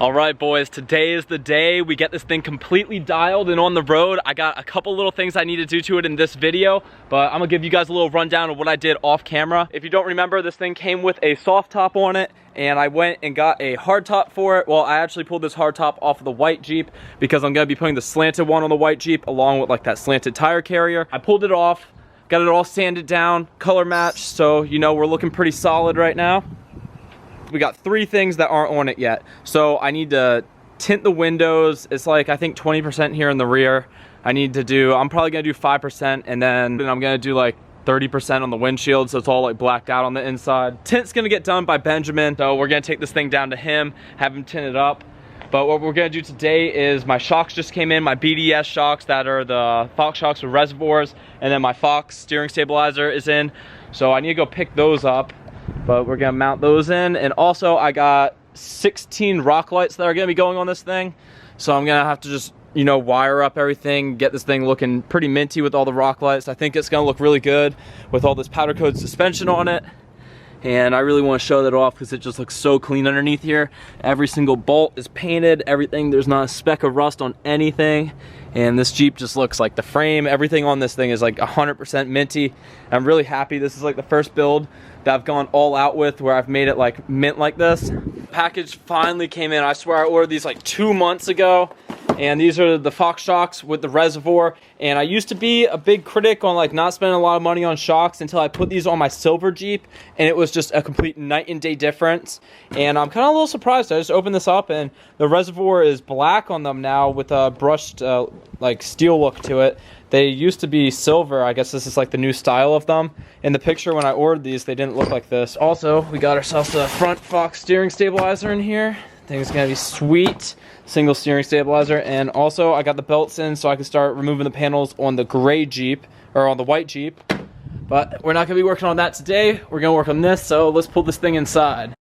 Alright boys, today is the day we get this thing completely dialed and on the road. I got a couple little things I need to do to it in this video, but I'm gonna give you guys a little rundown of what I did off camera. If you don't remember, this thing came with a soft top on it, and I went and got a hard top for it. Well, I actually pulled this hard top off of the white Jeep because I'm gonna be putting the slanted one on the white Jeep along with like that slanted tire carrier. I pulled it off, got it all sanded down, color matched, so you know we're looking pretty solid right now. We got 3 things that aren't on it yet. So I need to tint the windows. It's like, I think 20% here in the rear. I'm probably gonna do 5%, and then I'm gonna do like 30% on the windshield, so it's all like blacked out on the inside. Tint's gonna get done by Benjamin, so we're gonna take this thing down to him, have him tint it up. But what we're gonna do today is my shocks just came in, my BDS shocks that are the Fox shocks with reservoirs, and then my Fox steering stabilizer is in. So I need to go pick those up. But we're gonna mount those in, and also I got 16 rock lights that are gonna be going on this thing, so I'm gonna have to just, you know, wire up everything, get this thing looking pretty minty with all the rock lights. I think it's gonna look really good with all this powder coat suspension on it, and I really want to show that off because it just looks so clean underneath here. Every single bolt is painted, everything, there's not a speck of rust on anything, and this Jeep just looks like the frame, everything on this thing is like 100% minty. I'm really happy. This is like the first build that I've gone all out with where I've made it like mint like this. Package finally came in. I swear I ordered these like 2 months ago, and these are the Fox shocks with the reservoir. And I used to be a big critic on like not spending a lot of money on shocks until I put these on my silver Jeep, and it was just a complete night and day difference. And I'm kind of a little surprised. I just opened this up and the reservoir is black on them now with a brushed like steel look to it. They used to be silver. I guess this is like the new style of them. In the picture when I ordered these, they didn't look like this. Also, we got ourselves a front Fox steering stabilizer in here. I think it's gonna be sweet. Single steering stabilizer. And also I got the belts in so I can start removing the panels on the gray Jeep, or on the white Jeep. But we're not gonna be working on that today. We're gonna work on this, so let's pull this thing inside.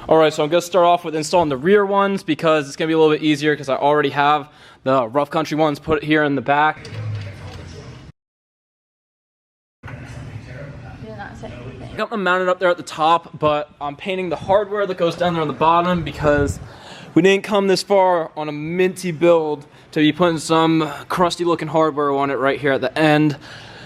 Alright, so I'm going to start off with installing the rear ones because it's going to be a little bit easier because I already have the rough country ones put here in the back. I got them mounted up there at the top, but I'm painting the hardware that goes down there on the bottom because we didn't come this far on a minty build to be putting some crusty looking hardware on it right here at the end.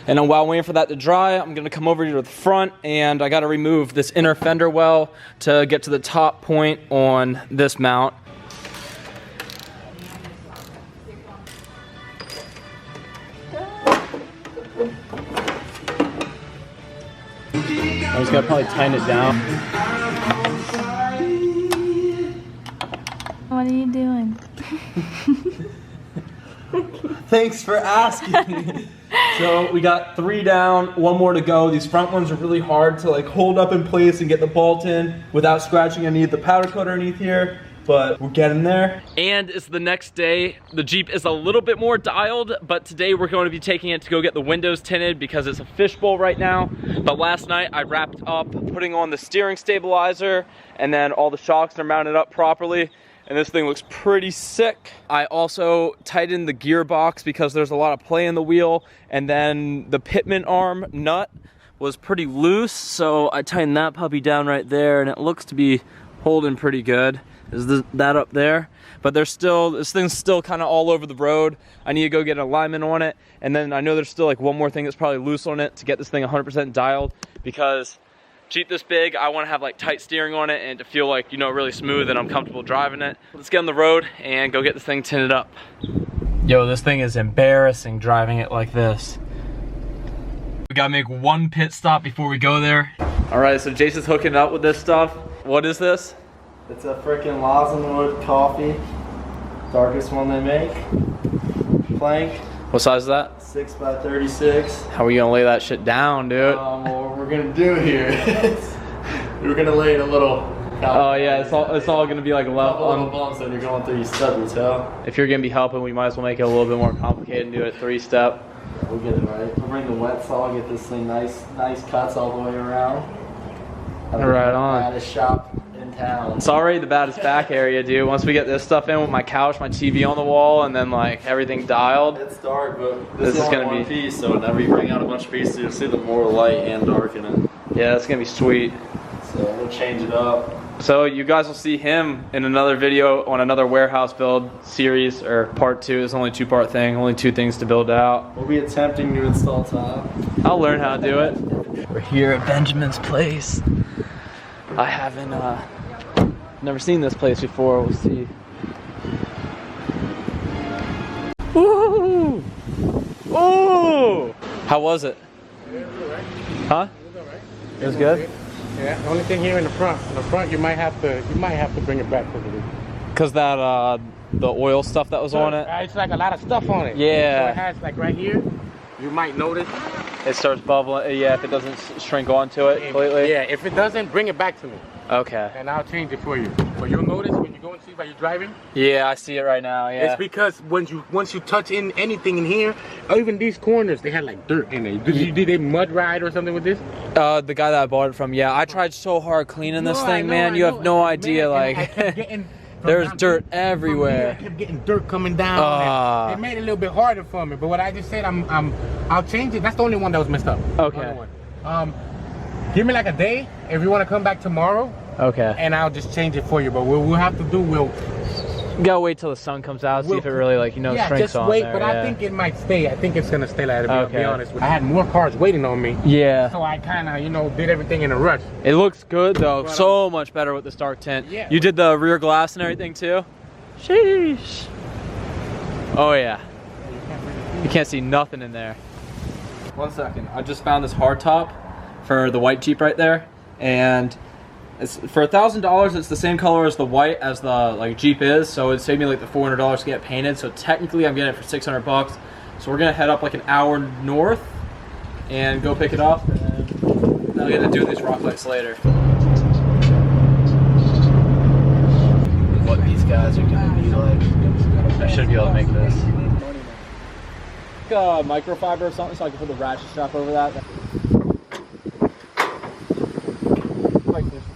And then while waiting for that to dry, I'm gonna come over here to the front, and I gotta remove this inner fender well to get to the top point on this mount. I'm just gonna probably tighten it down. What are you doing? Thanks for asking. So we got 3 down, 1 more to go. These front ones are really hard to like hold up in place and get the bolt in without scratching any of the powder coat underneath here, but we're getting there. And it's the next day. The Jeep is a little bit more dialed, but today we're going to be taking it to go get the windows tinted because it's a fishbowl right now. But last night I wrapped up putting on the steering stabilizer, and then all the shocks are mounted up properly. And this thing looks pretty sick. I also tightened the gearbox because there's a lot of play in the wheel, and then the pitman arm nut was pretty loose, so I tightened that puppy down right there, and it looks to be holding pretty good. Is that up there? But this thing's still kind of all over the road. I need to go get an alignment on it, and then I know there's still like one more thing that's probably loose on it to get this thing 100% dialed, because Jeep this big, I want to have like tight steering on it and to feel like, you know, really smooth and I'm comfortable driving it. Let's get on the road and go get this thing tinted up. Yo, this thing is embarrassing driving it like this. We gotta make 1 pit stop before we go there. All right, so Jason's hooking it up with this stuff. What is this? It's a freaking Lazenwood coffee. Darkest one they make. Plank. What size is that? 6x36. How are we gonna lay that shit down, dude? Well, what we're gonna do here is we're gonna lay it a little. Oh yeah, it's all gonna be like a little bumps, and you're going 3 step, you tell. If you're gonna be helping, we might as well make it a little bit more complicated and do it 3-step. We'll get it right. We'll bring the wet saw, get this thing nice cuts all the way around. Right on. Baddest shop in town. It's already the baddest back area, dude. Once we get this stuff in with my couch, my TV on the wall, and then like everything dialed. It's dark, but this is gonna one be piece. So whenever you bring out a bunch of pieces, you'll see the more light and dark in it. Yeah, that's gonna be sweet. So we'll change it up. So you guys will see him in another video on another warehouse build series, or part 2. It's only a 2-part thing, only 2 things to build out. We'll be attempting to install top. I'll learn how to do it. We're here at Benjamin's place. I haven't never seen this place before. We'll see. Woo! Oh! How was it? It was alright. Huh? It was alright. It was good? Yeah, the only thing here in the front, you might have to bring it back to the roof. Cause that the oil stuff that was on it. It's like a lot of stuff on it. Yeah. So it has like right here. You might notice. It starts bubbling. Yeah, if it doesn't shrink onto it completely. Yeah, if it doesn't, bring it back to me. Okay. And I'll change it for you. But you'll notice when you go and see while you're driving. Yeah, I see it right now. Yeah. It's because once you touch in anything in here, or even these corners, they had like dirt in it. Did they mud ride or something with this? The guy that I bought it from. Yeah, I tried so hard cleaning this thing, man. You have no idea, man, like. There's dirt everywhere. I kept getting dirt coming down. It made it a little bit harder for me. But what I just said, I'll change it. That's the only one that was messed up. Okay. Give me like a day if you want to come back tomorrow. Okay. And I'll just change it for you. But what we'll have to do, you gotta wait till the sun comes out, see if it really shrinks just on wait. there. But I think it might stay. I think it's gonna stay like that. To be Okay. honest with you. I had more cars waiting on me. Yeah. So I kind of, did everything in a rush. It looks good though. So much better with this dark tint. Yeah. You did the rear glass and everything too? Sheesh. Oh yeah. You can't see nothing in there. 1 second. I just found this hard top for the white Jeep right there, and it's for $1,000. It's the same color as the white as the Jeep is, so it saved me like the $400 to get it painted. So technically, I'm getting it for 600 bucks. So we're gonna head up like an hour north and go pick it up, and then I'll get to do these rock lights later. What these guys are gonna be like. I should be able to make this. Microfiber or something so I can put the ratchet strap over that.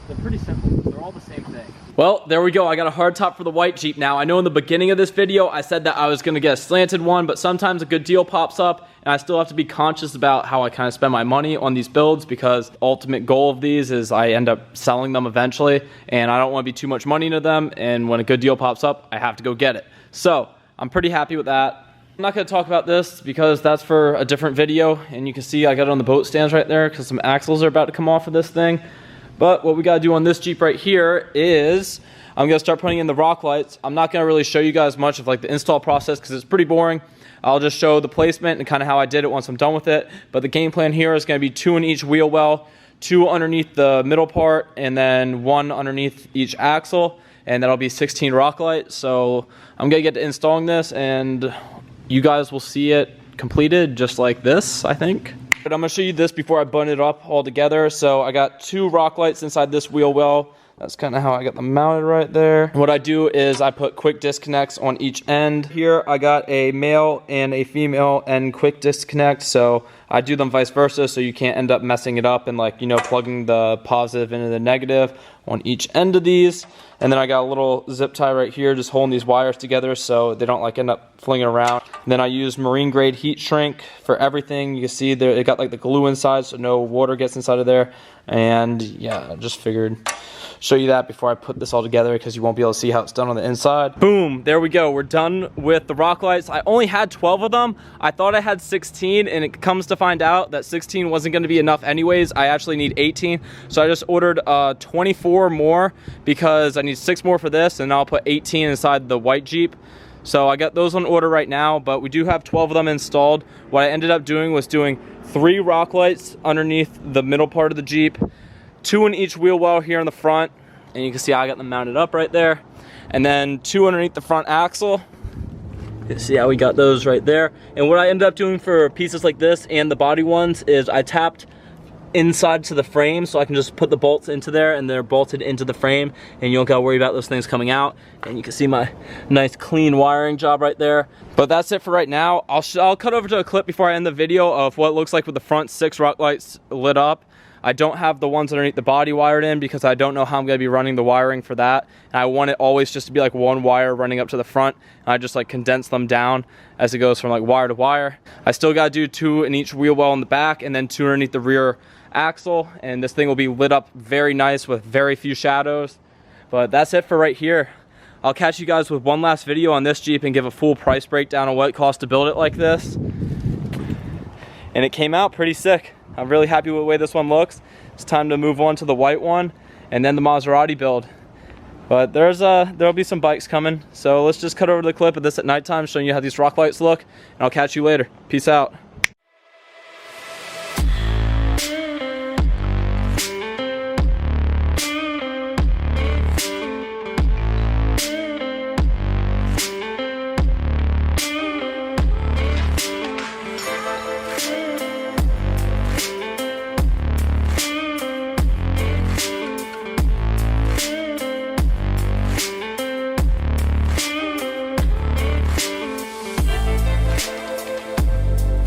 They're pretty simple. They're all the same thing. Well, there we go. I got a hard top for the white Jeep now. I know in the beginning of this video I said that I was going to get a slanted one, but sometimes a good deal pops up and I still have to be conscious about how I kind of spend my money on these builds, because the ultimate goal of these is I end up selling them eventually, and I don't want to be too much money into them, and when a good deal pops up, I have to go get it. So I'm pretty happy with that. I'm not going to talk about this because that's for a different video, and you can see I got it on the boat stands right there because some axles are about to come off of this thing. But what we got to do on this Jeep right here is I'm going to start putting in the rock lights. I'm not going to really show you guys much of like the install process because it's pretty boring. I'll just show the placement and kind of how I did it once I'm done with it. But the game plan here is going to be 2 in each wheel well, 2 underneath the middle part, and then 1 underneath each axle, and that'll be 16 rock lights. So I'm going to get to installing this, and you guys will see it completed just like this, I think. But I'm going to show you this before I button it up all together. So I got 2 rock lights inside this wheel well. That's kind of how I got them mounted right there. What I do is I put quick disconnects on each end. Here I got a male and a female end quick disconnect. So I do them vice versa, so you can't end up messing it up and plugging the positive into the negative on each end of these. And then I got a little zip tie right here just holding these wires together so they don't end up flinging around. And then I use marine grade heat shrink for everything. You can see there it got the glue inside so no water gets inside of there. And yeah, I just figured show you that before I put this all together because you won't be able to see how it's done on the inside. Boom, there we go. We're done with the rock lights. I only had 12 of them. I thought I had 16, and it comes to find out that 16 wasn't going to be enough anyways. I actually need 18, so I just ordered 24 more because I need 6 more for this, and I'll put 18 inside the white Jeep. So I got those on order right now, but we do have 12 of them installed. What I ended up doing was doing 3 rock lights underneath the middle part of the Jeep, 2 in each wheel well here in the front, and you can see I got them mounted up right there, and then 2 underneath the front axle. You can see how we got those right there. And what I ended up doing for pieces like this and the body ones is I tapped inside to the frame, so I can just put the bolts into there and they're bolted into the frame and you don't gotta worry about those things coming out. And you can see my nice clean wiring job right there. But that's it for right now. I'll cut over to a clip before I end the video of what it looks like with the front 6 rock lights lit up. I don't have the ones underneath the body wired in because I don't know how I'm gonna be running the wiring for that. And I want it always just to be like one wire running up to the front. And I just like condense them down as it goes from like wire to wire. I still gotta do 2 in each wheel well in the back and then 2 underneath the rear axle. And this thing will be lit up very nice with very few shadows. But that's it for right here. I'll catch you guys with one last video on this Jeep and give a full price breakdown on what it costs to build it like this. And it came out pretty sick. I'm really happy with the way this one looks. It's time to move on to the white one and then the Maserati build. But there'll be some bikes coming. So let's just cut over to the clip of this at nighttime showing you how these rock lights look, and I'll catch you later. Peace out.